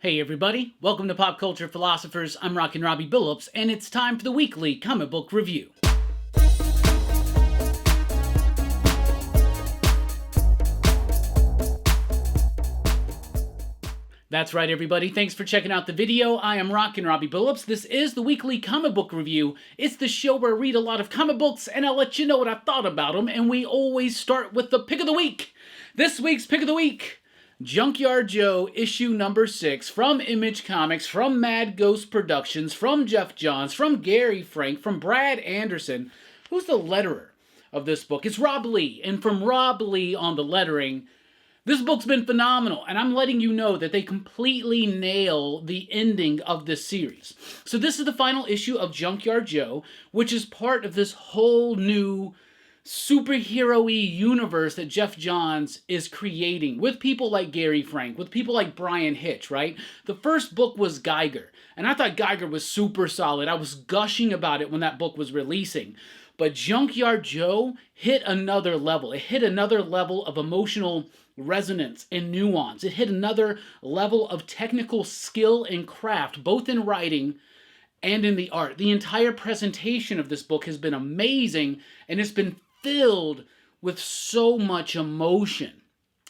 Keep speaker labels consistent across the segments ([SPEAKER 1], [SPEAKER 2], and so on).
[SPEAKER 1] Hey everybody, welcome to Pop Culture Philosophers. I'm Rockin' Robbie Billups, and it's time for the weekly comic book review. That's right everybody, thanks for checking out the video. I am Rockin' Robbie Billups. This is the weekly comic book review. It's the show where I read a lot of comic books and I'll let you know what I thought about them, and we always start with the pick of the week. This week's pick of the week: Junkyard Joe, issue number 6, from Image Comics, from Mad Ghost Productions, from Geoff Johns, from Gary Frank, from Brad Anderson. Who's the letterer of this book? It's Rob Lee, and from Rob Lee on the lettering. This book's been phenomenal, and I'm letting you know that they completely nail the ending of this series. So this is the final issue of Junkyard Joe, which is part of this whole new superhero-y universe that Geoff Johns is creating with people like Gary Frank, with people like Brian Hitch, right? The first book was Geiger, and I thought Geiger was super solid. I was gushing about it when that book was releasing. But Junkyard Joe hit another level. It hit another level of emotional resonance and nuance. It hit another level of technical skill and craft, both in writing and in the art. The entire presentation of this book has been amazing, and it's been filled with so much emotion,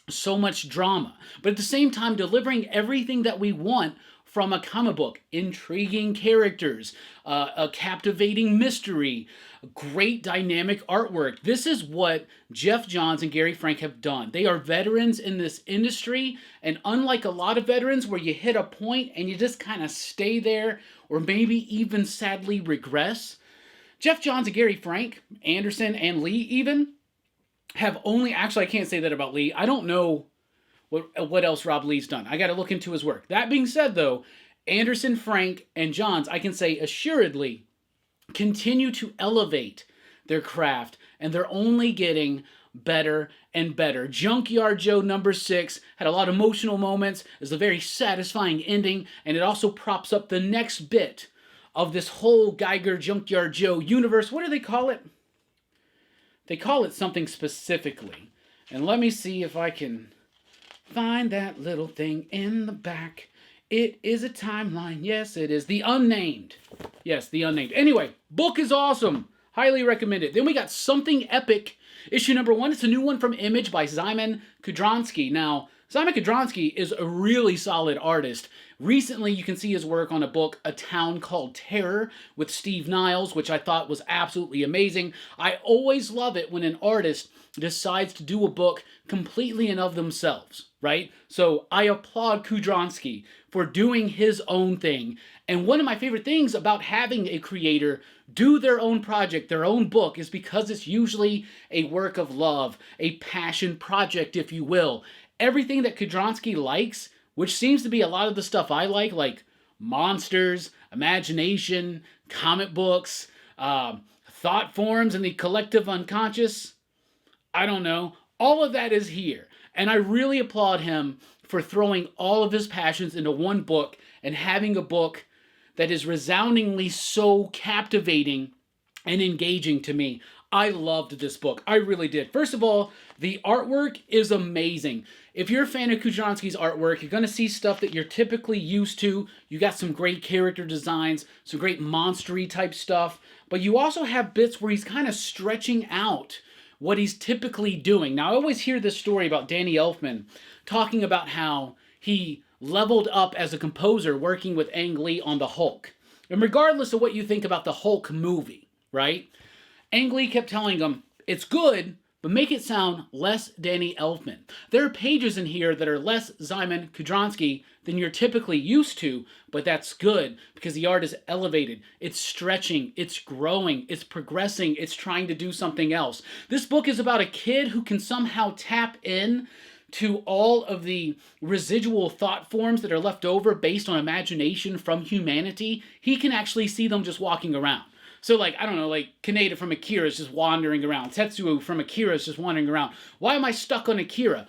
[SPEAKER 1] so much drama, but at the same time delivering everything that we want from a comic book. Intriguing characters, a captivating mystery, great dynamic artwork. This is what Geoff Johns and Gary Frank have done. They are veterans in this industry, and unlike a lot of veterans where you hit a point and you just kind of stay there, or maybe even sadly regress, Geoff Johns and Gary Frank, Anderson and Lee even, have only... Actually, I can't say that about Lee. I don't know what else Rob Lee's done. I got to look into his work. That being said, though, Anderson, Frank, and Johns, I can say assuredly, continue to elevate their craft, and they're only getting better and better. Junkyard Joe number 6 had a lot of emotional moments. It's a very satisfying ending, and it also props up the next bit of this whole Geiger Junkyard Joe universe. What do they call it? They call it something specifically. And let me see if I can find that little thing in the back. It is a timeline. Yes, it is. The Unnamed. Yes, The Unnamed. Anyway, book is awesome. Highly recommend it. Then we got Something Epic, issue number 1. It's a new one from Image by Szymon Kudranski. Now, Szymon Kudranski is a really solid artist. Recently, you can see his work on a book, A Town Called Terror, with Steve Niles, which I thought was absolutely amazing. I always love it when an artist decides to do a book completely and of themselves, right? So I applaud Kudranski for doing his own thing. And one of my favorite things about having a creator do their own project, their own book, is because it's usually a work of love, a passion project, if you will. Everything that Kudranski likes, which seems to be a lot of the stuff I like monsters, imagination, comic books, thought forms, and the collective unconscious, I don't know, all of that is here. And I really applaud him for throwing all of his passions into one book and having a book that is resoundingly so captivating and engaging to me. I loved this book. I really did. First of all, the artwork is amazing. If you're a fan of Kudranski's artwork, you're going to see stuff that you're typically used to. You got some great character designs, some great monster-y type stuff, but you also have bits where he's kind of stretching out what he's typically doing. Now, I always hear this story about Danny Elfman talking about how he leveled up as a composer working with Ang Lee on the Hulk. And regardless of what you think about the Hulk movie, right? Ang Lee kept telling him, it's good, but make it sound less Danny Elfman. There are pages in here that are less Szymon Kudranski than you're typically used to, but that's good because the art is elevated. It's stretching, it's growing, it's progressing, it's trying to do something else. This book is about a kid who can somehow tap in to all of the residual thought forms that are left over based on imagination from humanity. He can actually see them just walking around. So, like, I don't know, like, Kaneda from Akira is just wandering around. Tetsuo from Akira is just wandering around. Why am I stuck on Akira?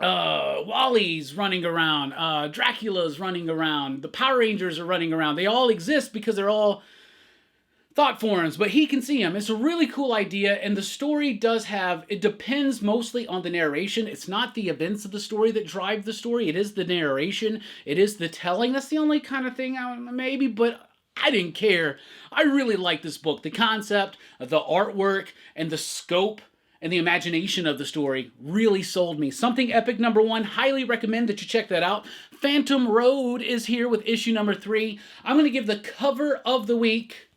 [SPEAKER 1] Wally's running around. Dracula's running around. The Power Rangers are running around. They all exist because they're all thought forms, but he can see them. It's a really cool idea, and the story does have, it depends mostly on the narration. It's not the events of the story that drive the story. It is the narration. It is the telling. That's the only kind of thing, maybe, but I didn't care. I really like this book. The concept, the artwork, and the scope and the imagination of the story really sold me. Something Epic #1. Highly recommend that you check that out. Phantom Road is here with issue #3. I'm going to give the cover of the week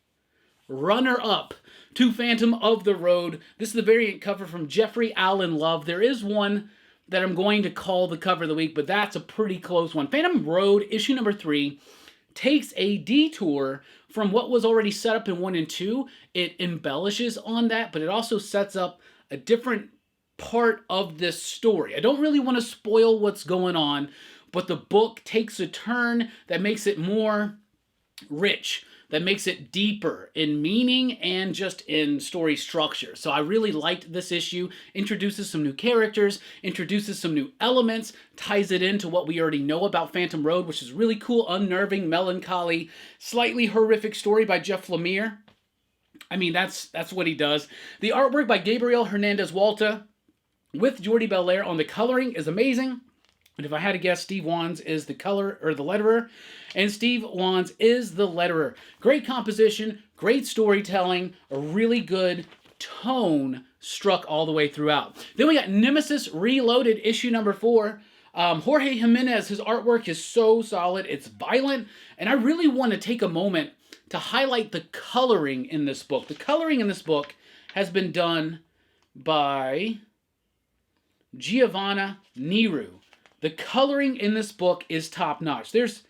[SPEAKER 1] runner-up to Phantom of the Road. This is the variant cover from Jeffrey Allen Love. There is one that I'm going to call the cover of the week, but that's a pretty close one. Phantom Road, issue #3, takes a detour from what was already set up in 1 and 2. It embellishes on that, but it also sets up a different part of this story. I don't really want to spoil what's going on, but the book takes a turn that makes it more rich, that makes it deeper in meaning and just in story structure. So I really liked this issue. Introduces some new characters, introduces some new elements, ties it into what we already know about Phantom Road, which is really cool, unnerving, melancholy, slightly horrific story by Jeff Lemire. I mean, that's what he does. The artwork by Gabriel Hernandez Walta with Jordi Belair on the coloring is amazing. And if I had to guess, Steve Wands is the color or the letterer, and Steve Wands is the letterer. Great composition, great storytelling, a really good tone struck all the way throughout. Then we got Nemesis Reloaded, issue #4. Jorge Jimenez, his artwork is so solid. It's violent, and I really want to take a moment to highlight the coloring in this book. The coloring in this book has been done by Giovanna Neru. The coloring in this book is top-notch. There's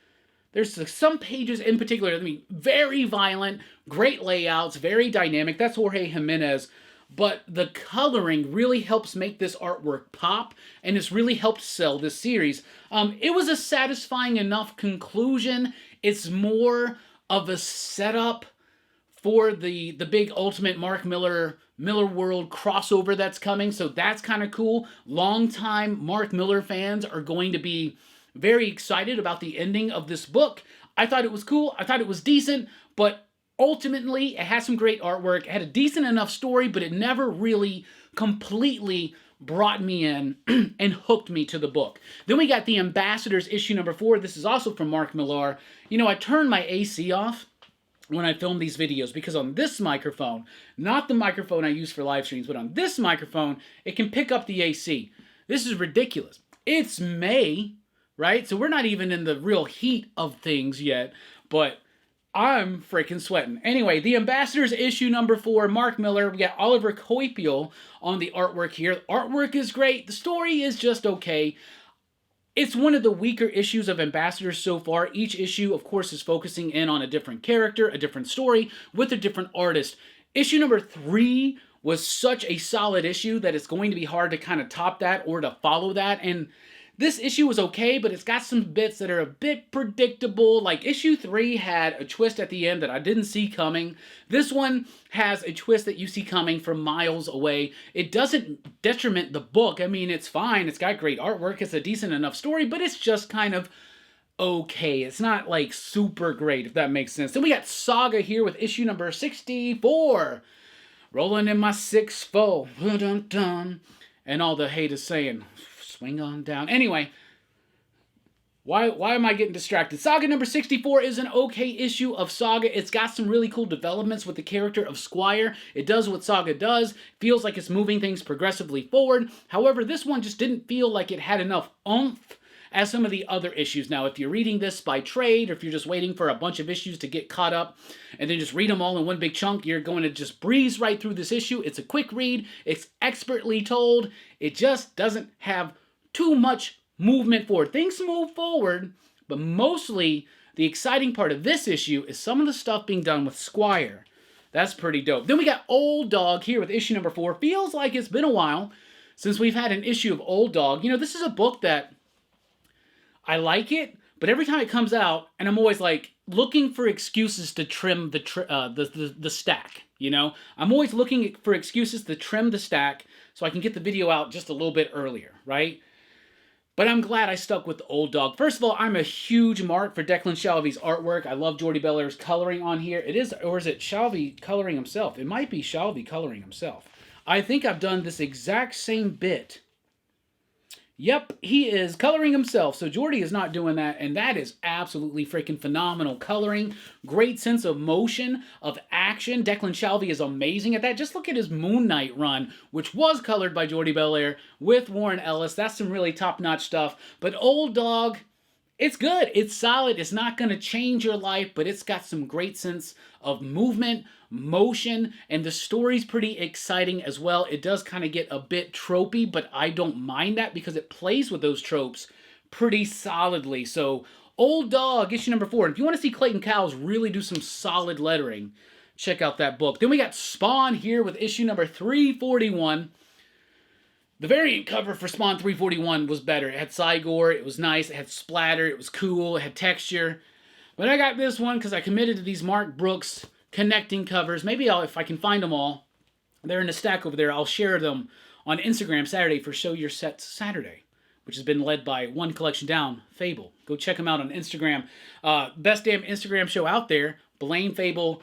[SPEAKER 1] some pages in particular, I mean, very violent, great layouts, very dynamic. That's Jorge Jimenez. But the coloring really helps make this artwork pop, and it's really helped sell this series. It was a satisfying enough conclusion. It's more of a setup for the big Ultimate Mark Miller World crossover that's coming, so that's kind of cool. Longtime Mark Miller fans are going to be very excited about the ending of this book. I thought it was cool. I thought it was decent, but ultimately it has some great artwork. It had a decent enough story, but it never really completely brought me in and hooked me to the book. Then we got The Ambassadors, issue #4. This is also from Mark Millar. You know, I turned my AC off when I film these videos, because on this microphone, not the microphone I use for live streams, but on this microphone, it can pick up the AC. This is ridiculous. It's May, right? So we're not even in the real heat of things yet, but I'm freaking sweating. Anyway, The Ambassadors, issue #4, Mark Millar. We got Oliver Coipel on the artwork here. Artwork is great. The story is just okay. It's one of the weaker issues of Ambassadors so far. Each issue, of course, is focusing in on a different character, a different story, with a different artist. Issue #3 was such a solid issue that it's going to be hard to kind of top that or to follow that. And this issue was okay, but it's got some bits that are a bit predictable. Like issue 3 had a twist at the end that I didn't see coming. This one has a twist that you see coming from miles away. It doesn't detriment the book. I mean, it's fine. It's got great artwork. It's a decent enough story, but it's just kind of okay. It's not like super great, if that makes sense. Then we got Saga here with issue #64. Rolling in my 6'4", dun-dun-dun, and all the haters saying, swing on down. Anyway, why am I getting distracted? Saga #64 is an okay issue of Saga. It's got some really cool developments with the character of Squire. It does what Saga does. Feels like it's moving things progressively forward. However, this one just didn't feel like it had enough oomph as some of the other issues. Now, if you're reading this by trade, or if you're just waiting for a bunch of issues to get caught up, and then just read them all in one big chunk, you're going to just breeze right through this issue. It's a quick read. It's expertly told. It just doesn't have too much movement forward. Things move forward, but mostly the exciting part of this issue is some of the stuff being done with Squire. That's pretty dope. Then we got Old Dog here with issue #4. Feels like it's been a while since we've had an issue of Old Dog. You know, this is a book that I like it, but every time it comes out, and I'm always like looking for excuses to trim the stack. You know, I'm always looking for excuses to trim the stack so I can get the video out just a little bit earlier, right? But I'm glad I stuck with the Old Dog. First of all, I'm a huge mark for Declan Shalvey's artwork. I love Jordie Bellaire's coloring on here. It is, or is it Shalvey coloring himself? It might be Shalvey coloring himself. I think I've done this exact same bit. Yep, he is coloring himself, so Jordie is not doing that, and that is absolutely freaking phenomenal coloring. Great sense of motion, of action. Declan Shalvey is amazing at that. Just look at his Moon Knight run, which was colored by Jordie Bellaire with Warren Ellis. That's some really top-notch stuff. But Old Dog, it's good. It's solid. It's not going to change your life, but it's got some great sense of movement, motion, and the story's pretty exciting as well. It does kind of get a bit tropey, but I don't mind that because it plays with those tropes pretty solidly. So, Old Dog, issue number 4. And if you want to see Clayton Cowles really do some solid lettering, check out that book. Then we got Spawn here with issue number 341. The variant cover for Spawn 341 was better. It had Cygor, it was nice, it had splatter, it was cool, it had texture. But I got this one because I committed to these Mark Brooks connecting covers. Maybe if I can find them all, they're in a stack over there. I'll share them on Instagram Saturday for Show Your Sets Saturday, which has been led by One Collection Down, Fable. Go check them out on Instagram. Best damn Instagram show out there, Blaine Fable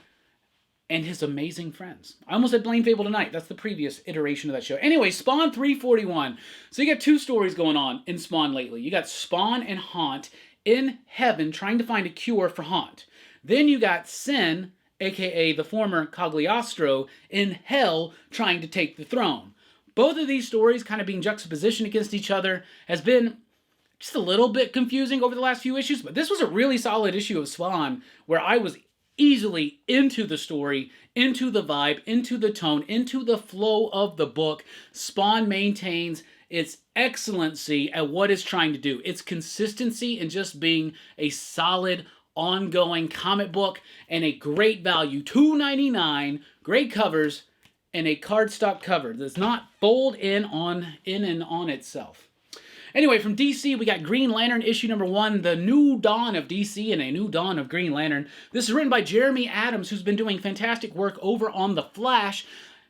[SPEAKER 1] and his amazing friends. I almost said Blaine Fable tonight. That's the previous iteration of that show. Anyway, Spawn 341. So you got two stories going on in Spawn lately. You got Spawn and Haunt in heaven trying to find a cure for Haunt. Then you got Sin, a.k.a. the former Cagliostro, in hell trying to take the throne. Both of these stories kind of being juxtapositioned against each other has been just a little bit confusing over the last few issues, but this was a really solid issue of Spawn where I was easily into the story, into the vibe, into the tone, into the flow of the book. Spawn maintains its excellency at what it's trying to do. Its consistency in just being a solid, ongoing comic book and a great value. $2.99, great covers, and a cardstock cover that does not fold in and on itself. Anyway, from DC, we got Green Lantern issue number 1, the new dawn of DC and a new dawn of Green Lantern. This is written by Jeremy Adams, who's been doing fantastic work over on The Flash.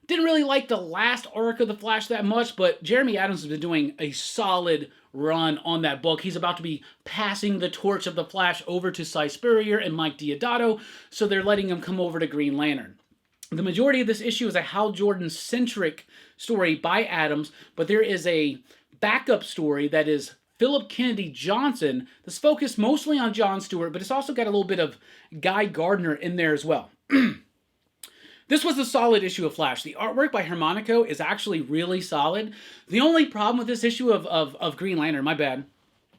[SPEAKER 1] Didn't really like the last arc of The Flash that much, but Jeremy Adams has been doing a solid run on that book. He's about to be passing the torch of The Flash over to Cy Spurrier and Mike Deodato, so they're letting him come over to Green Lantern. The majority of this issue is a Hal Jordan-centric story by Adams, but there is a backup story that is Philip Kennedy Johnson that's focused mostly on John Stewart, but it's also got a little bit of Guy Gardner in there as well. This was a solid issue of Flash. The artwork by Harmonico is actually really solid. The only problem with this issue of Green Lantern, my bad.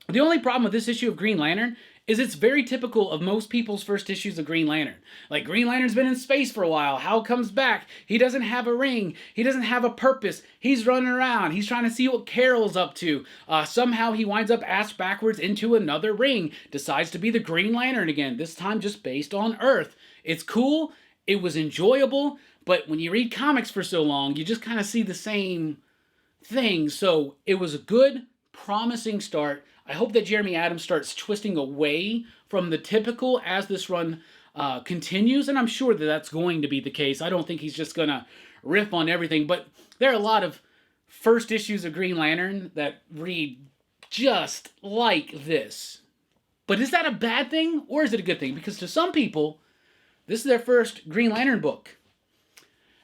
[SPEAKER 1] The only problem with this issue of Green Lantern is it's very typical of most people's first issues of Green Lantern. Like, Green Lantern's been in space for a while. Hal comes back. He doesn't have a ring. He doesn't have a purpose. He's running around. He's trying to see what Carol's up to. Somehow he winds up ass backwards into another ring. Decides to be the Green Lantern again, this time just based on Earth. It's cool. It was enjoyable. But when you read comics for so long, you just kind of see the same thing. So it was a good, promising start. I hope that Jeremy Adams starts twisting away from the typical as this run continues, and I'm sure that that's going to be the case. I don't think he's just going to riff on everything, but there are a lot of first issues of Green Lantern that read just like this. But is that a bad thing, or is it a good thing? Because to some people, this is their first Green Lantern book.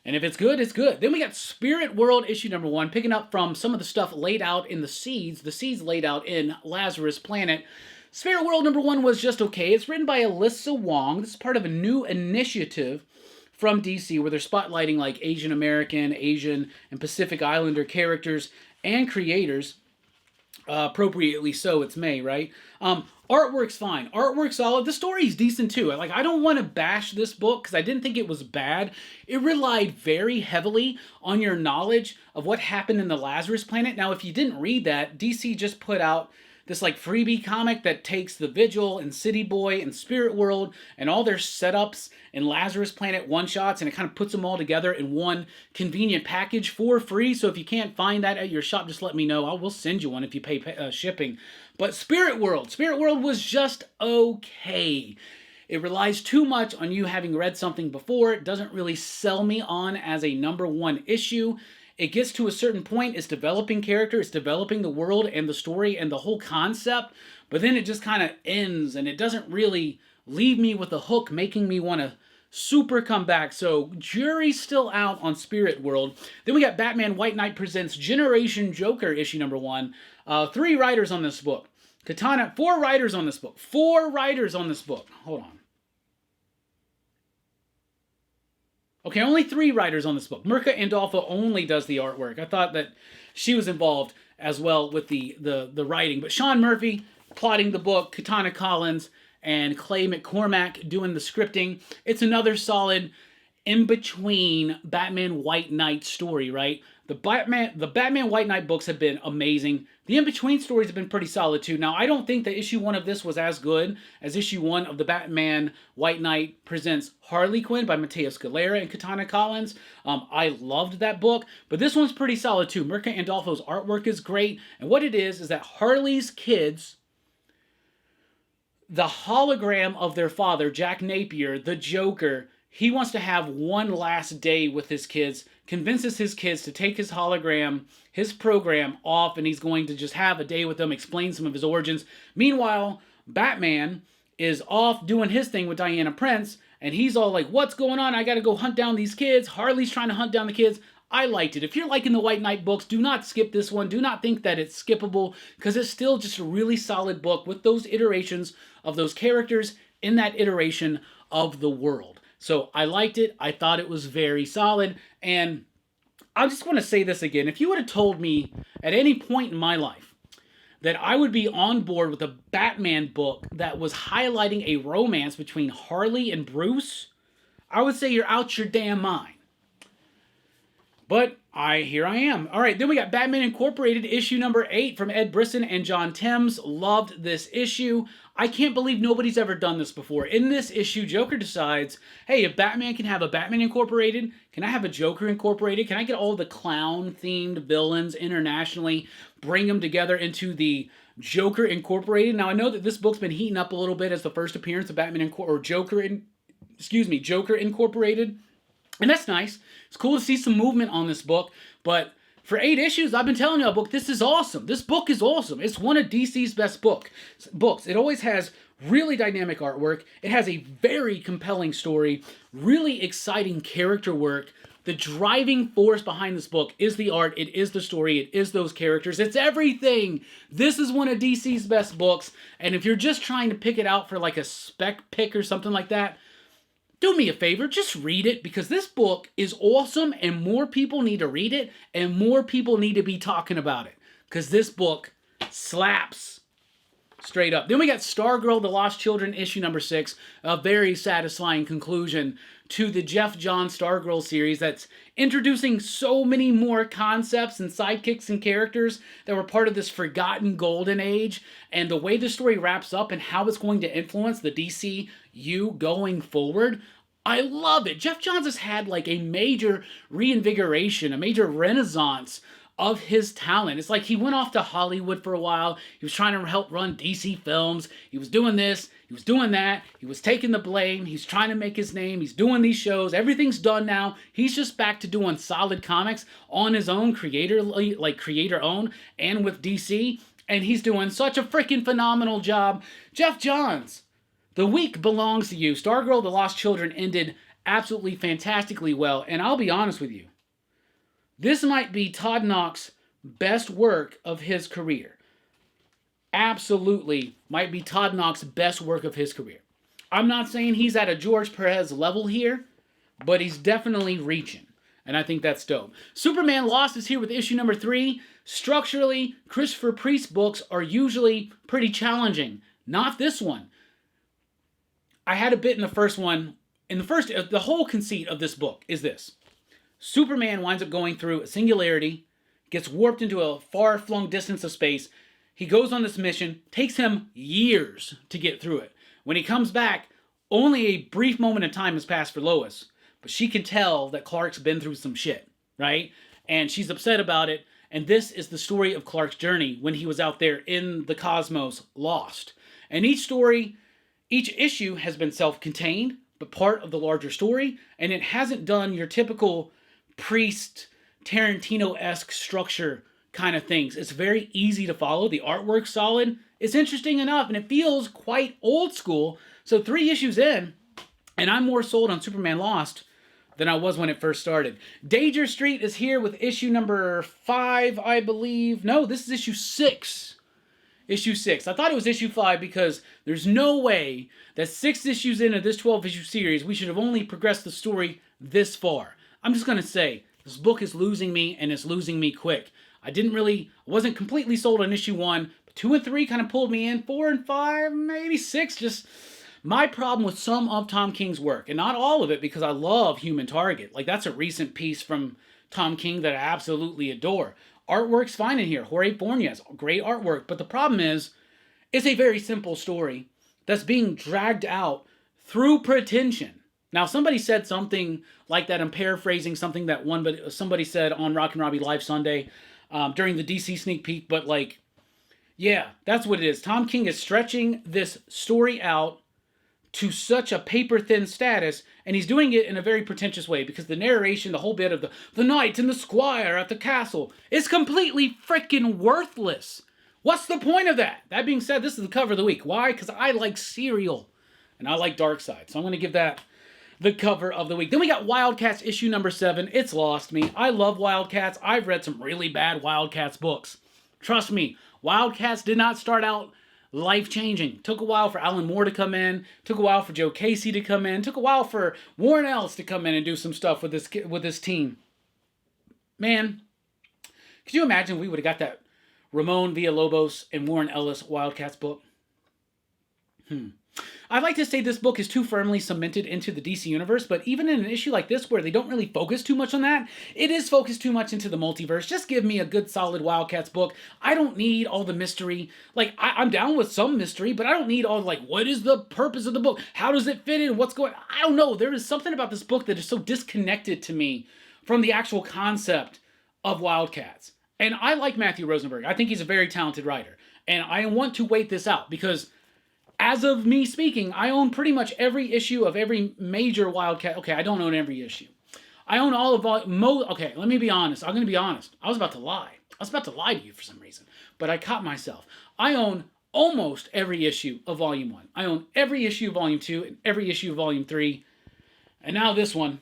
[SPEAKER 1] And if it's good, it's good. Then we got Spirit World issue number 1, picking up from some of the stuff laid out in the seeds laid out in Lazarus Planet. Spirit World number 1 was just okay. It's written by Alyssa Wong. This is part of a new initiative from DC where they're spotlighting like Asian American, Asian, and Pacific Islander characters and creators. Appropriately so, it's May, right? Artwork's fine. Artwork's solid. The story's decent too. I don't want to bash this book because I didn't think it was bad. It relied very heavily on your knowledge of what happened in the Lazarus Planet. Now, if you didn't read that, DC just put out this like freebie comic that takes the Vigil and City Boy and Spirit World and all their setups and Lazarus Planet one-shots, and it kind of puts them all together in one convenient package for free. So if you can't find that at your shop, just let me know. I will send you one if you pay shipping. But Spirit World was just okay. It relies too much on you having read something before. It doesn't really sell me on as a number 1 issue. it gets to a certain point, it's developing character, it's developing the world and the story and the whole concept, but then it just kind of ends, and it doesn't really leave me with a hook, making me want to super come back. So jury's still out on Spirit World. Then we got Batman White Knight Presents Generation Joker issue number 1. 3 writers on this book. 4 writers on this book. 4 writers on this book. Hold on. Okay, only 3 writers on this book. Mirka Andolfo only does the artwork. I thought that she was involved as well with the writing. But Sean Murphy plotting the book, Katana Collins, and Clay McCormack doing the scripting. It's another solid in-between Batman White Knight story, right? The Batman White Knight books have been amazing. The in-between stories have been pretty solid too. Now, I don't think that issue 1 of this was as good as issue 1 of the Batman White Knight Presents Harley Quinn by Mateo Scalera and Katana Collins. I loved that book, but this one's pretty solid too. Mirka Andolfo's artwork is great, and what it is that Harley's kids, the hologram of their father, Jack Napier, the Joker, he wants to have one last day with his kids, convinces his kids to take his hologram, his program off, and he's going to just have a day with them, explain some of his origins. Meanwhile, Batman is off doing his thing with Diana Prince, and he's all like, what's going on? I gotta go hunt down these kids. Harley's trying to hunt down the kids. I liked it. If you're liking the White Knight books, do not skip this one. Do not think that it's skippable, because it's still just a really solid book with those iterations of those characters in that iteration of the world. So I liked it. I thought it was very solid. And I just want to say this again. If you would have told me at any point in my life that I would be on board with a Batman book that was highlighting a romance between Harley and Bruce, I would say you're out your damn mind. But here I am. All right, then we got Batman Incorporated issue number 8 from Ed Brisson and John Timms. Loved this issue. I can't believe nobody's ever done this before. In this issue, Joker decides, hey, if Batman can have a Batman Incorporated, can I have a Joker Incorporated? Can I get all the clown-themed villains internationally, bring them together into the Joker Incorporated? Now, I know that this book's been heating up a little bit as the first appearance of Joker Incorporated. And that's nice. It's cool to see some movement on this book. But for 8 issues, I've been telling you, this is awesome. This book is awesome. It's one of DC's best books. It always has really dynamic artwork. It has a very compelling story, really exciting character work. The driving force behind this book is the art. It is the story. It is those characters. It's everything. This is one of DC's best books. And if you're just trying to pick it out for like a spec pick or something like that, do me a favor, just read it, because this book is awesome and more people need to read it and more people need to be talking about it, because this book slaps straight up. Then we got Stargirl, The Lost Children, issue number 6, a very satisfying conclusion to the Jeff Johns Stargirl series that's introducing so many more concepts and sidekicks and characters that were part of this forgotten golden age, and the way the story wraps up and how it's going to influence the DCU going forward. I love it. Jeff Johns has had like a major reinvigoration, a major renaissance of his talent. It's like he went off to Hollywood for a while. He was trying to help run DC Films. He was doing this. He was doing that. He was taking the blame. He's trying to make his name. He's doing these shows. Everything's done now. He's just back to doing solid comics on his own, creator-owned, and with DC. And he's doing such a freaking phenomenal job. Jeff Johns, the week belongs to you. Stargirl, The Lost Children ended absolutely fantastically well. And I'll be honest with you, this might be Todd Knox's best work of his career. Absolutely might be Todd Knox's best work of his career. I'm not saying he's at a George Perez level here, but he's definitely reaching. And I think that's dope. Superman Lost is here with issue number 3. Structurally, Christopher Priest books are usually pretty challenging. Not this one. I had a bit in the first one. The whole conceit of this book is this. Superman winds up going through a singularity, gets warped into a far-flung distance of space. He goes on this mission, takes him years to get through it. When he comes back, only a brief moment of time has passed for Lois, but she can tell that Clark's been through some shit, right? And she's upset about it, and this is the story of Clark's journey when he was out there in the cosmos, lost. And each issue has been self-contained, but part of the larger story, and it hasn't done your typical Priest Tarantino-esque structure kind of things. It's very easy to follow. The artwork's solid. It's interesting enough, and it feels quite old school. So 3 issues in, and I'm more sold on Superman Lost than I was when it first started. Danger Street is here with issue number 5, I believe. No, this is issue 6. Issue 6. I thought it was issue 5 because there's no way that 6 issues into this 12-issue series, we should have only progressed the story this far. I'm just going to say, this book is losing me, and it's losing me quick. I wasn't completely sold on issue 1, but 2 and 3 kind of pulled me in. 4 and 5, maybe 6, just my problem with some of Tom King's work, and not all of it, because I love Human Target. Like, that's a recent piece from Tom King that I absolutely adore. Artwork's fine in here. Jorge Fornes, great artwork. But the problem is, it's a very simple story that's being dragged out through pretension. Now, somebody said something like that. I'm paraphrasing something that somebody said on Rockin' Robbie Live Sunday during the DC sneak peek. But, like, yeah, that's what it is. Tom King is stretching this story out to such a paper-thin status, and he's doing it in a very pretentious way, because the narration, the whole bit of the knight and the squire at the castle, is completely freaking worthless. What's the point of that? That being said, this is the cover of the week. Why? Because I like Serial, and I like Darkseid, so I'm going to give that the cover of the week. Then we got Wildcats issue number 7. It's lost me. I love Wildcats. I've read some really bad Wildcats books. Trust me, Wildcats did not start out life-changing. Took a while for Alan Moore to come in. Took a while for Joe Casey to come in. Took a while for Warren Ellis to come in and do some stuff with this team. Man, could you imagine we would have got that Ramon Villalobos and Warren Ellis Wildcats book? I'd like to say this book is too firmly cemented into the DC universe, but even in an issue like this where they don't really focus too much on that, it is focused too much into the multiverse. Just give me a good solid Wildcats book. I don't need all the mystery. Like, I'm down with some mystery, but I don't need all, like, what is the purpose of the book? How does it fit in? What's going on? I don't know. There is something about this book that is so disconnected to me from the actual concept of Wildcats. And I like Matthew Rosenberg. I think he's a very talented writer. And I want to wait this out because as of me speaking, I own pretty much every issue of every major Wildcat. Okay, I don't own every issue. I own all of... Okay, let me be honest. I'm going to be honest. I was about to lie. I was about to lie to you for some reason. But I caught myself. I own almost every issue of Volume 1. I own every issue of Volume 2 and every issue of Volume 3. And now this one.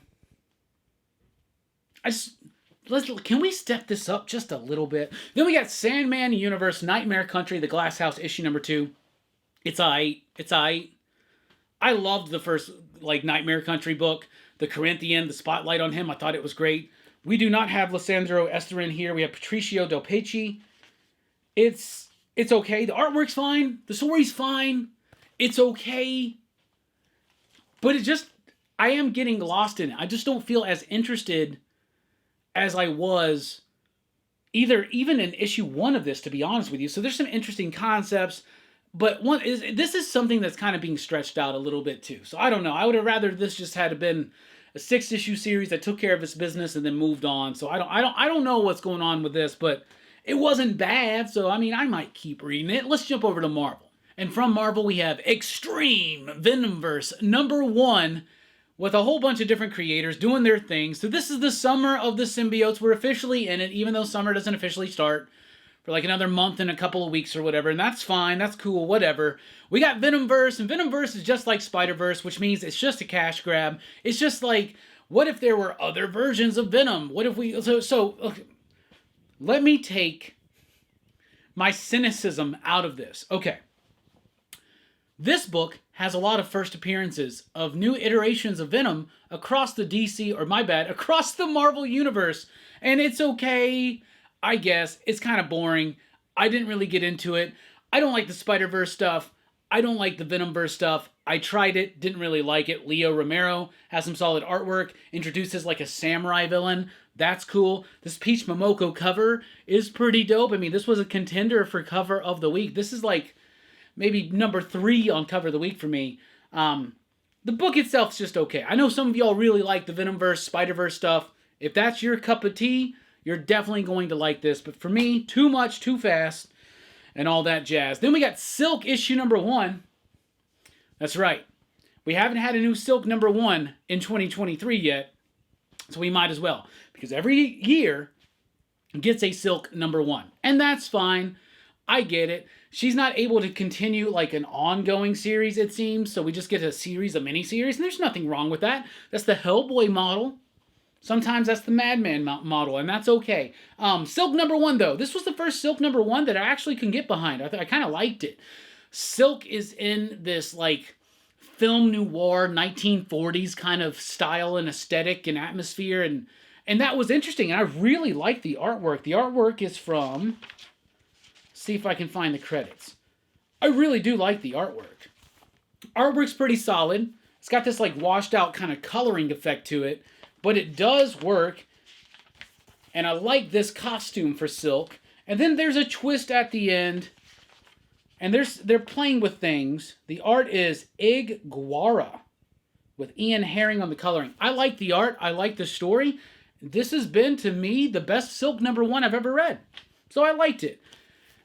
[SPEAKER 1] Can we step this up just a little bit? Then we got Sandman Universe, Nightmare Country, The Glass House, issue number 2. It's aight. It's aight. I loved the first, Nightmare Country book. The Corinthian, the spotlight on him, I thought it was great. We do not have Lissandro Esterin here. We have Patricio Del Pecci. It's okay. The artwork's fine. The story's fine. It's okay. But I am getting lost in it. I just don't feel as interested as I was even in issue 1 of this, to be honest with you. So there's some interesting concepts. But this is something that's kind of being stretched out a little bit too. So I don't know. I would have rather this just had been a 6-issue series that took care of its business and then moved on. So I don't know what's going on with this, but it wasn't bad. So I mean, I might keep reading it. Let's jump over to Marvel. And from Marvel, we have Extreme Venomverse number 1 with a whole bunch of different creators doing their thing. So this is the summer of the symbiotes. We're officially in it, even though summer doesn't officially start for another month and a couple of weeks or whatever, and that's fine, that's cool, whatever. We got Venomverse, and Venomverse is just like Spider-Verse, which means it's just a cash grab. It's just like, what if there were other versions of Venom? What if we... Okay, let me take my cynicism out of this. Okay. This book has a lot of first appearances of new iterations of Venom across the DC, across the Marvel Universe, and it's okay. I guess. It's kind of boring. I didn't really get into it. I don't like the Spider-Verse stuff. I don't like the Venomverse stuff. I tried it. Didn't really like it. Leo Romero has some solid artwork. Introduces a samurai villain. That's cool. This Peach Momoko cover is pretty dope. I mean, this was a contender for cover of the week. This is maybe number 3 on cover of the week for me. The book itself's just okay. I know some of y'all really like the Venomverse, Spider-Verse stuff. If that's your cup of tea, you're definitely going to like this. But for me, too much, too fast, and all that jazz. Then we got Silk issue number 1. That's right. We haven't had a new Silk number 1 in 2023 yet. So we might as well, because every year gets a Silk #1. And that's fine. I get it. She's not able to continue like an ongoing series, it seems, so we just get a series, a miniseries, and there's nothing wrong with that. That's the Hellboy model. Sometimes that's the Madman model, and that's okay. Silk #1, though. This was the first Silk #1 that I actually can get behind. I kind of liked it. Silk is in this, like, film noir, 1940s kind of style and aesthetic and atmosphere, and that was interesting, and I really liked the artwork. The artwork is from... see if I can find the credits. I really do like the artwork. Artwork's pretty solid. It's got this, like, washed out kind of coloring effect to it, but it does work, and I like this costume for Silk. And then there's a twist at the end, and they're playing with things. The art is Ig Guara, with Ian Herring on the coloring. I like the art. I like the story. This has been, to me, the best Silk #1 I've ever read. So I liked it.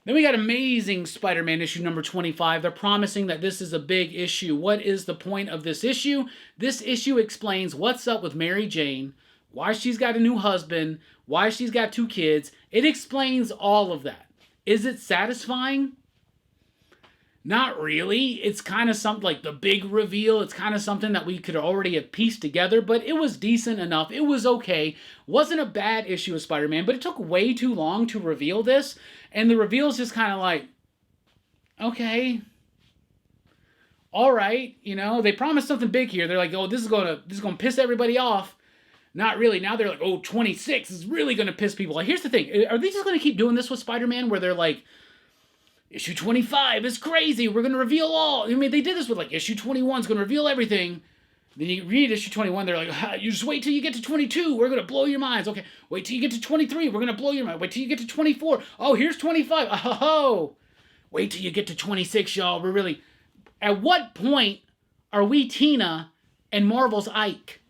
[SPEAKER 1] Then we got Amazing Spider-Man issue #25. They're promising that this is a big issue. What is the point of this issue? This issue explains what's up with Mary Jane, why she's got a new husband, why she's got 2 kids. It explains all of that. Is it satisfying? Not really. It's kind of something like the big reveal. It's kind of something that we could already have pieced together, but it was decent enough. It was okay. Wasn't a bad issue of Spider-Man, but it took way too long to reveal this, and the reveal's just kind of like, okay, all right, you know, they promised something big here. They're like, oh, this is gonna piss everybody off. Not really. Now they're like, oh, 26 is really gonna piss people off. Here's the thing: are they just gonna keep doing this with Spider-Man, where they're like, issue 25 is crazy, we're going to reveal all... I mean, they did this with, like, issue 21 is going to reveal everything. Then you read issue 21, they're like, you just wait till you get to 22, we're going to blow your minds. Okay, wait till you get to 23, we're going to blow your mind. Wait till you get to 24. Oh, here's 25. Oh, wait till you get to 26, y'all. We're really... At what point are we Tina and Marvel's Ike?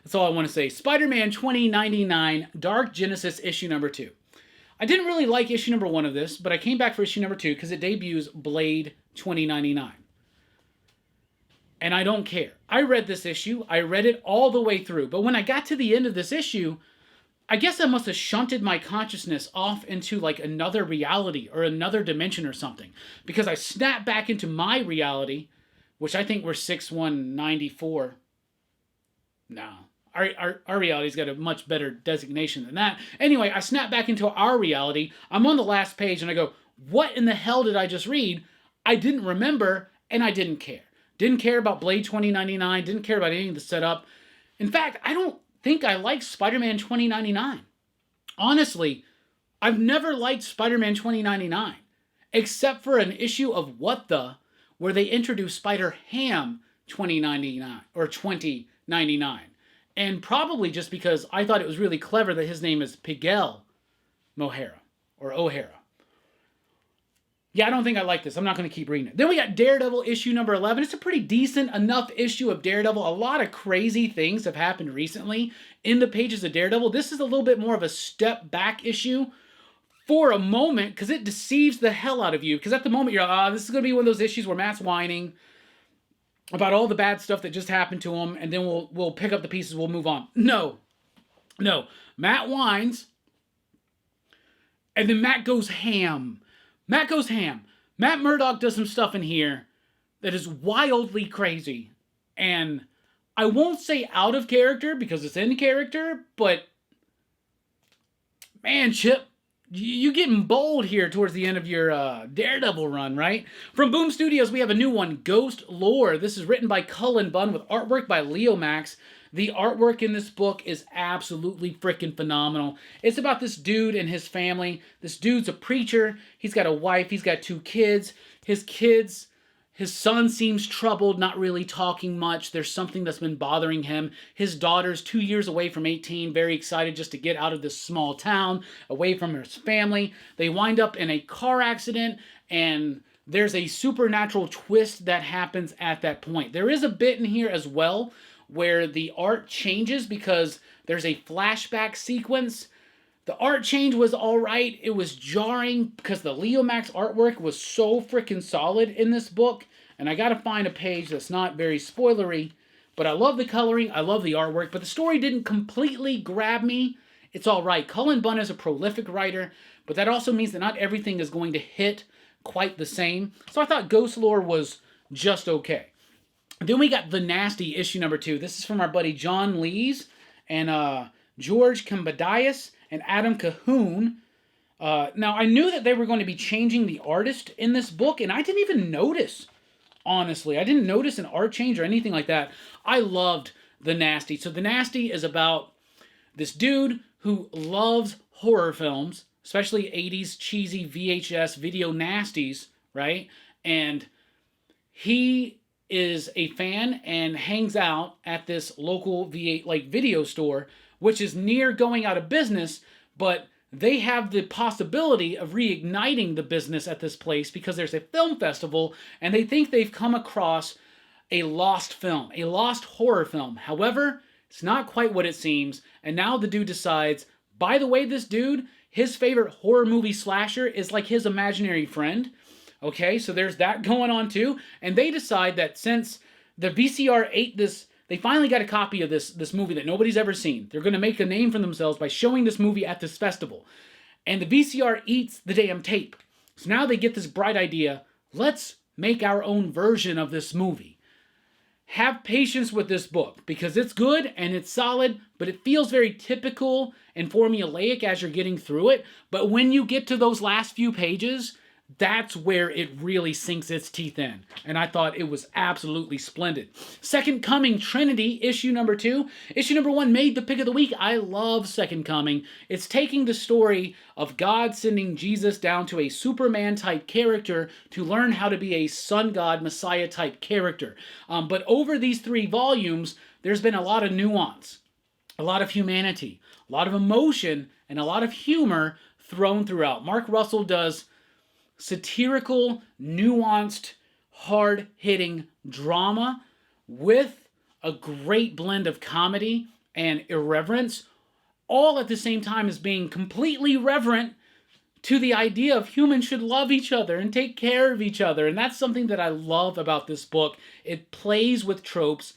[SPEAKER 1] That's all I want to say. Spider-Man 2099, Dark Genesis issue #2. I didn't really like issue #1 of this, but I came back for issue #2 because it debuts Blade 2099. And I don't care. I read this issue. I read it all the way through. But when I got to the end of this issue, I guess I must have shunted my consciousness off into like another reality or another dimension or something. Because I snapped back into my reality, which I think we're 6194. No. Our reality's got a much better designation than that. Anyway, I snap back into our reality. I'm on the last page and I go, what in the hell did I just read? I didn't remember and I didn't care. Didn't care about Blade 2099. Didn't care about any of the setup. In fact, I don't think I liked Spider-Man 2099. Honestly, I've never liked Spider-Man 2099. Except for an issue of What The, where they introduced Spider-Ham 2099 or 2099. And probably just because I thought it was really clever that his name is Miguel O'Hara, or O'Hara. Yeah, I don't think I like this. I'm not going to keep reading it. Then we got Daredevil issue #11. It's a pretty decent enough issue of Daredevil. A lot of crazy things have happened recently in the pages of Daredevil. This is a little bit more of a step back issue for a moment, because it deceives the hell out of you. Because at the moment you're like, this is going to be one of those issues where Matt's whining about all the bad stuff that just happened to him, and then we'll pick up the pieces, we'll move on. No. Matt whines, and then Matt goes ham. Matt Murdock does some stuff in here that is wildly crazy. And I won't say out of character, because it's in character, but man, Chip, you getting bold here towards the end of your Daredevil run, right? From Boom Studios, we have a new one, Ghostlore. This is written by Cullen Bunn with artwork by Leo Max. The artwork in this book is absolutely freaking phenomenal. It's about this dude and his family. This dude's a preacher. He's got a wife. He's got 2 kids. His son seems troubled, not really talking much. There's something that's been bothering him. His daughter's 2 years away from 18, very excited just to get out of this small town, away from his family. They wind up in a car accident, and there's a supernatural twist that happens at that point. There is a bit in here as well where the art changes because there's a flashback sequence. The art change was alright. It was jarring because the Leo Max artwork was so freaking solid in this book. And I gotta find a page that's not very spoilery, But I love the coloring, I love the artwork, but the story didn't completely grab me. It's all right. Cullen Bunn is a prolific writer, but that also means that not everything is going to hit quite the same. So I thought Ghostlore was just okay. Then we got The Nasty, issue number 2. This is from our buddy John Lees and George Kambadias and Adam Cahoon. Now, I knew that they were going to be changing the artist in this book, and I didn't even notice, honestly. I didn't notice an art change or anything like that. I loved The Nasty. So The Nasty is about this dude who loves horror films, especially 80s cheesy VHS video nasties, right? And he is a fan and hangs out at this local video store, which is near going out of business, but they have the possibility of reigniting the business at this place because there's a film festival, and they think they've come across a lost film, a lost horror film. However, it's not quite what it seems, and now the dude decides, by the way, this dude, his favorite horror movie slasher is like his imaginary friend. Okay, so there's that going on too. And they decide that since the VCR ate this, they finally got a copy of this movie that nobody's ever seen. They're going to make a name for themselves by showing this movie at this festival. And the VCR eats the damn tape. So now they get this bright idea, let's make our own version of this movie. Have patience with this book because it's good and it's solid, but it feels very typical and formulaic as you're getting through it. But when you get to those last few pages, that's where it really sinks its teeth in. And I thought it was absolutely splendid. Second Coming Trinity, issue number 2. Issue number 1 made the pick of the week. I love Second Coming. It's taking the story of God sending Jesus down to a Superman-type character to learn how to be a sun god, Messiah-type character. But over these 3 volumes, there's been a lot of nuance, a lot of humanity, a lot of emotion, and a lot of humor thrown throughout. Mark Russell does satirical, nuanced, hard-hitting drama with a great blend of comedy and irreverence, all at the same time as being completely reverent to the idea of humans should love each other and take care of each other. And that's something that I love about this book. It plays with tropes,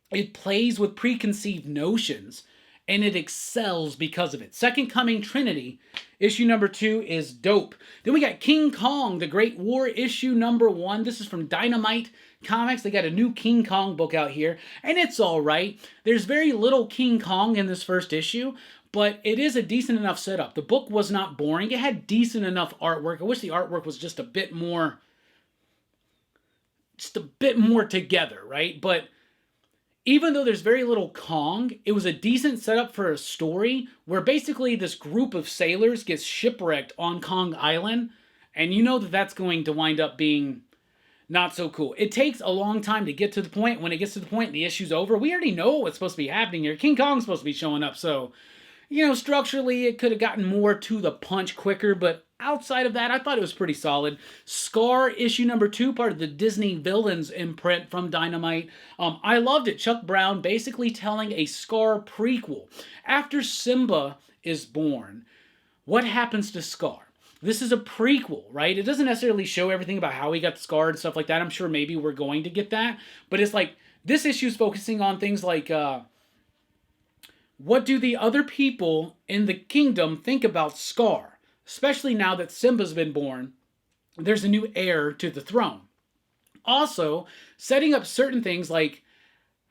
[SPEAKER 1] it plays with preconceived notions, and it excels because of it. Second Coming Trinity, issue number 2 is dope. Then we got King Kong, The Great War, issue number 1. This is from Dynamite Comics. They got a new King Kong book out here, and it's all right. There's very little King Kong in this first issue, but it is a decent enough setup. The book was not boring. It had decent enough artwork. I wish the artwork was just a bit more together, right? But even though there's very little Kong, it was a decent setup for a story where basically this group of sailors gets shipwrecked on Kong Island, and you know that that's going to wind up being not so cool. It takes a long time to get to the point. When it gets to the point, the issue's over. We already know what's supposed to be happening here. King Kong's supposed to be showing up, so, you know, structurally it could have gotten more to the punch quicker, but outside of that, I thought it was pretty solid. Scar, issue number 2, part of the Disney Villains imprint from Dynamite. I loved it. Chuck Brown basically telling a Scar prequel. After Simba is born, what happens to Scar? This is a prequel, right? It doesn't necessarily show everything about how he got the scar and stuff like that. I'm sure maybe we're going to get that. But it's like, this issue is focusing on things like, what do the other people in the kingdom think about Scar? Especially now that Simba's been born, there's a new heir to the throne. Also, setting up certain things like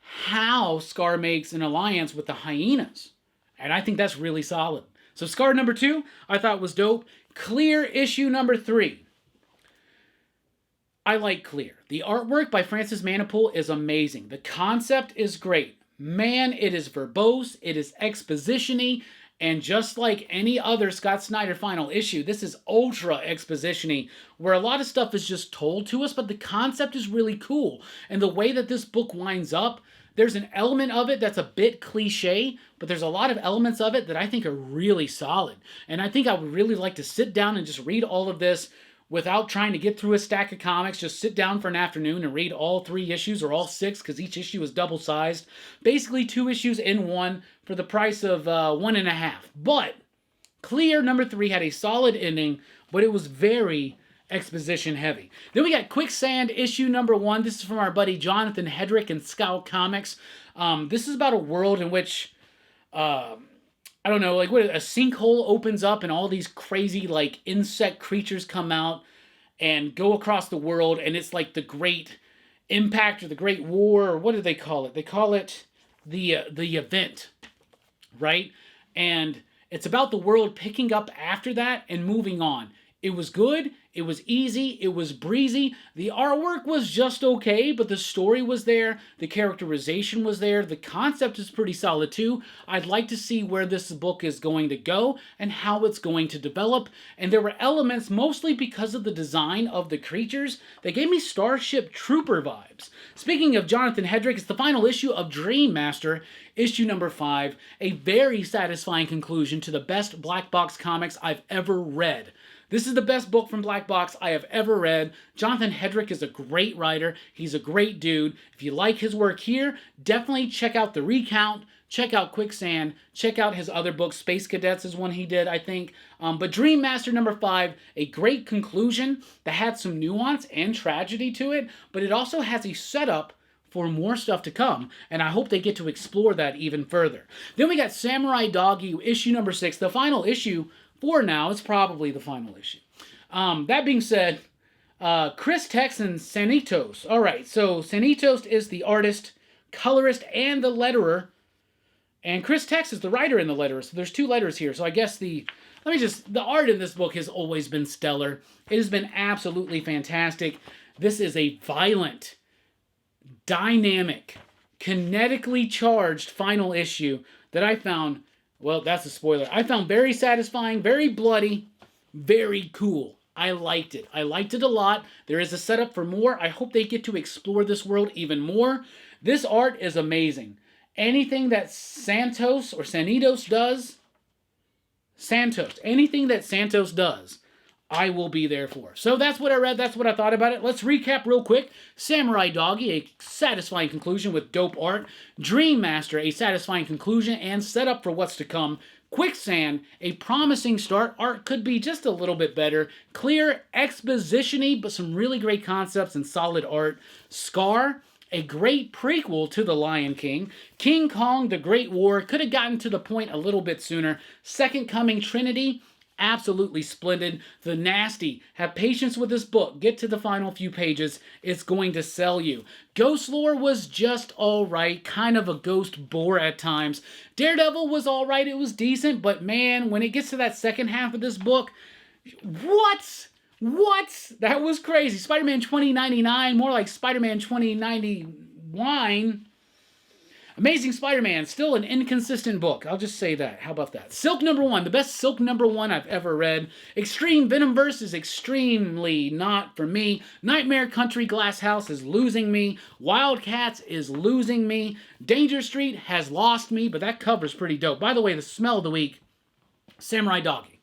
[SPEAKER 1] how Scar makes an alliance with the hyenas. And I think that's really solid. So Scar number 2, I thought was dope. Clear, issue number 3. I like Clear. The artwork by Francis Manipool is amazing. The concept is great. Man, it is verbose, it is exposition-y, and just like any other Scott Snyder final issue, this is ultra exposition-y, where a lot of stuff is just told to us, but the concept is really cool. And the way that this book winds up, there's an element of it that's a bit cliche, but there's a lot of elements of it that I think are really solid. And I think I would really like to sit down and just read all of this without trying to get through a stack of comics. Just sit down for an afternoon and read all 3 issues, or all 6, because each issue is double-sized. Basically 2 issues in one for the price of 1.5. But Clear number 3 had a solid ending, but it was very exposition heavy. Then we got Quicksand issue number 1. This is from our buddy Jonathan Hedrick and Scout Comics. This is about a world in which, I don't know, like what a sinkhole opens up and all these crazy like insect creatures come out and go across the world, and it's like the Great Impact or the Great War, or what do they call it? They call it the event, right? And it's about the world picking up after that and moving on. It was good, it was easy, it was breezy. The artwork was just okay, but the story was there, the characterization was there, the concept is pretty solid too. I'd like to see where this book is going to go and how it's going to develop. And there were elements, mostly because of the design of the creatures, that gave me Starship Trooper vibes. Speaking of Jonathan Hedrick, it's the final issue of Dream Master, issue number 5, a very satisfying conclusion to the best Black Box Comics I've ever read. This is the best book from Black Box I have ever read. Jonathan Hedrick is a great writer. He's a great dude. If you like his work here, definitely check out The Recount, check out Quicksand, check out his other book. Space Cadets is one he did, I think. But Dream Master number 5, a great conclusion that had some nuance and tragedy to it, but it also has a setup for more stuff to come, and I hope they get to explore that even further. Then we got Samurai Doggy, issue number 6, the final issue for now. It's probably the final issue. That being said, Chris Tex and Sanitos. All right, so Sanitos is the artist, colorist, and the letterer, and Chris Tex is the writer and the letterer. So there's 2 letters here. So I guess the art in this book has always been stellar. It has been absolutely fantastic. This is a violent, dynamic, kinetically charged final issue that I found, well, that's a spoiler, I found very satisfying, very bloody, very cool. I liked it. I liked it a lot. There is a setup for more. I hope they get to explore this world even more. This art is amazing. Anything that Santos or Sanitos does, anything that Santos does, I will be there for. So that's what I read. That's what I thought about it. Let's recap real quick. Samurai Doggy, a satisfying conclusion with dope art. Dream Master, a satisfying conclusion and setup for what's to come. Quicksand, a promising start. Art could be just a little bit better. Clear, exposition-y, but some really great concepts and solid art. Scar, a great prequel to The Lion King. King Kong, The Great War, could have gotten to the point a little bit sooner. Second Coming Trinity, absolutely splendid. The Nasty, have patience with this book. Get to the final few pages. It's going to sell you. Ghostlore was just alright. Kind of a ghost bore at times. Daredevil was alright. It was decent. But man, when it gets to that second half of this book, what? That was crazy. Spider-Man 2099, more like Spider-Man 2090 wine. Amazing Spider-Man, still an inconsistent book. I'll just say that. How about that? Silk number 1, the best Silk number 1 I've ever read. Extreme Venomverse is extremely not for me. Nightmare Country Glass House is losing me. Wildcats is losing me. Danger Street has lost me, but that cover's pretty dope. By the way, the smell of the week, Samurai Doggy.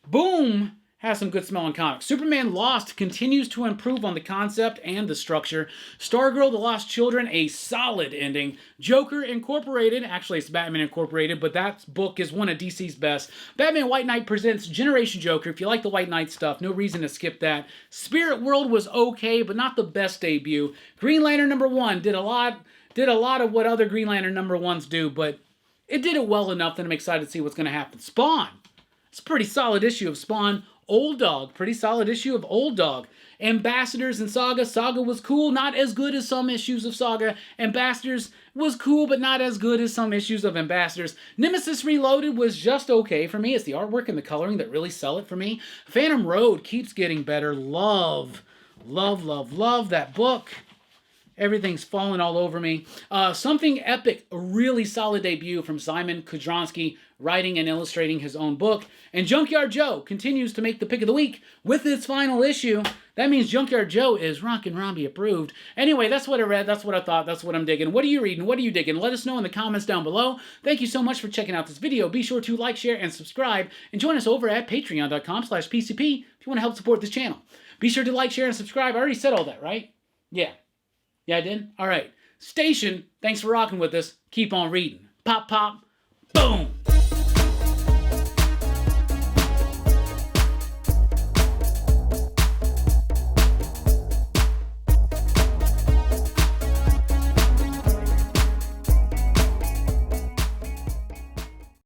[SPEAKER 1] Boom! Has some good smelling comics. Superman Lost continues to improve on the concept and the structure. Stargirl, The Lost Children, a solid ending. Joker Incorporated, actually it's Batman Incorporated, but that book is one of DC's best. Batman White Knight presents Generation Joker. If you like the White Knight stuff, no reason to skip that. Spirit World was okay, but not the best debut. Green Lantern number 1 did a lot of what other Green Lantern number 1s do, but it did it well enough that I'm excited to see what's going to happen. Spawn. It's a pretty solid issue of Spawn. Old Dog, pretty solid issue of Old Dog. Ambassadors and Saga. Saga was cool, not as good as some issues of Saga. Ambassadors was cool, but not as good as some issues of Ambassadors. Nemesis Reloaded was just okay for me. It's the artwork and the coloring that really sell it for me. Phantom Road keeps getting better. Love that book. Everything's falling all over me. Something Epic, a really solid debut from Simon Kudronsky, writing and illustrating his own book. And Junkyard Joe continues to make the pick of the week with its final issue. That means Junkyard Joe is Rockin' Robbie approved. Anyway, that's what I read. That's what I thought. That's what I'm digging. What are you reading? What are you digging? Let us know in the comments down below. Thank you so much for checking out this video. Be sure to like, share, and subscribe. And join us over at patreon.com/PCP if you want to help support this channel. Be sure to like, share, and subscribe. I already said all that, right? Yeah. Yeah, I did? All right. Station, thanks for rocking with us. Keep on reading. Pop, pop, boom.